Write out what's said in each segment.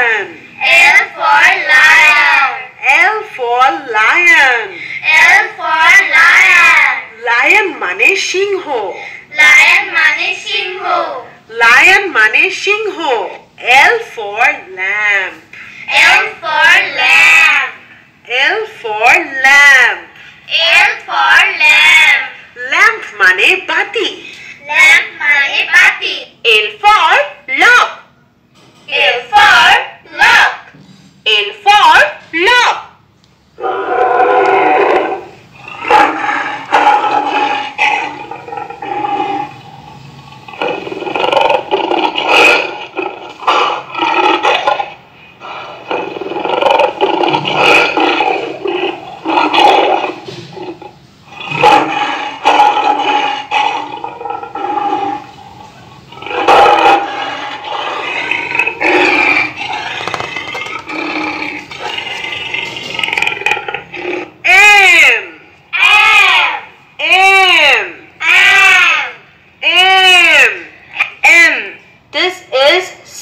lion. L for lion. L for lion. L for lion. Lion মানে সিংহ. Lion মানে সিংহ. Lion মানে সিংহ. L for lamp. L for lamp. L for lamp. L for lamp. Lamp মানে বাতি. Lamp মানে বাতি. L for lock. L for lock. L for lock.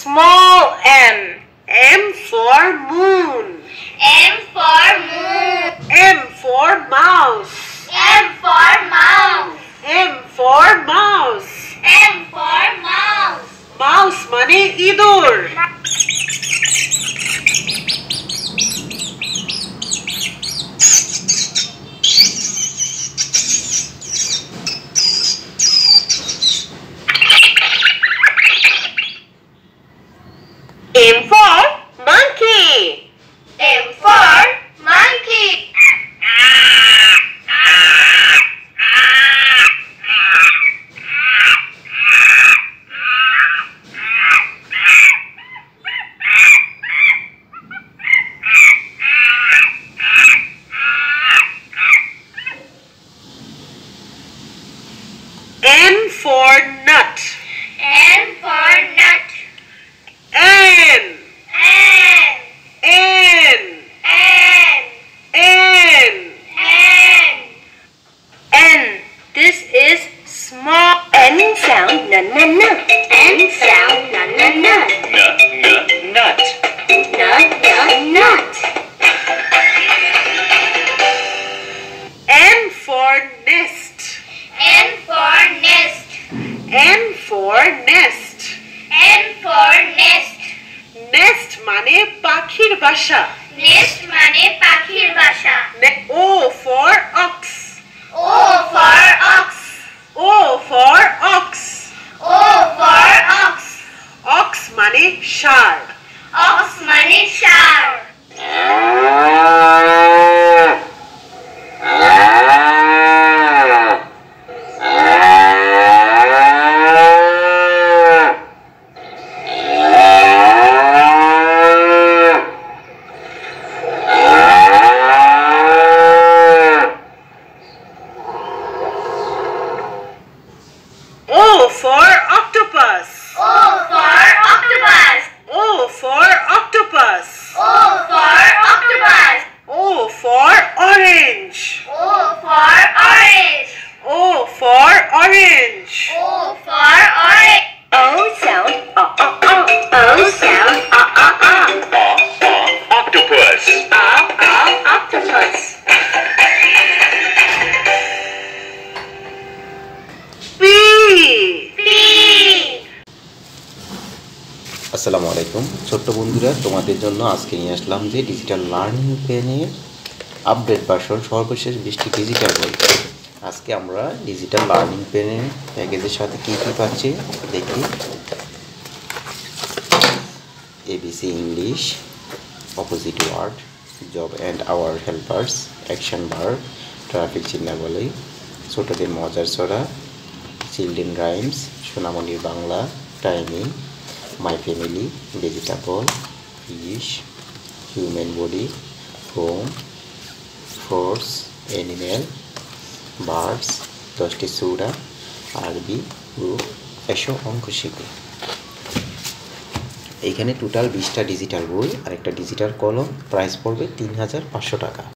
Small m. M for moon. M for moon. M for mouse. M for mouse. M for mouse. M for mouse. Mouse মানে ইঁদুর. M for monkey. M for monkey. N for nut. N for nut. N. N. N. N. N. N. N. This is small. N sound na na na. N sound na na na. Nut. Nut nut nut. N for nest. N for nest. N for nest. N for nest. Nest মানে পাখির বাসা. Nest মানে পাখির বাসা. O for ox. O for ox. O for ox. O for ox. Ox মানে ষাঁড়. Ox মানে ষাঁড়. O for octopus. O for octopus. O for octopus. O for octopus. O for orange. O for orange. O for orange. O for orange. O sound O sound Octopus. octopus. P. P. আসসালামু আলাইকুম ছোট্ট বন্ধুরা, তোমাদের জন্য আজকে নিয়ে আসলাম যে digital learning পেনের আপডেট ভার্সন সর্বশেষ 20টি ডিজিটাল বই। আজকে আমরা ডিজিটাল লার্নিং পেনের প্যাকেজের সাথে কী কী পাচ্ছি দেখি। ABC English, opposite word, job and our helpers, action verb, traffic চিহ্নাবলী, ছোটদের মজার ছড়া, চিলড্রেন রাইমস, সোনামণির Bangla, timing, my family, vegetable, fish, human body, home, force, animal, birds, 10টি সূরা, আরবি, গ্রুপ, এসো অঙ্ক শিখো। এইখানে টোটাল 20টা ডিজিটাল বই আর একটা ডিজিটাল কলম, প্রাইস পড়বে 3500 টাকা।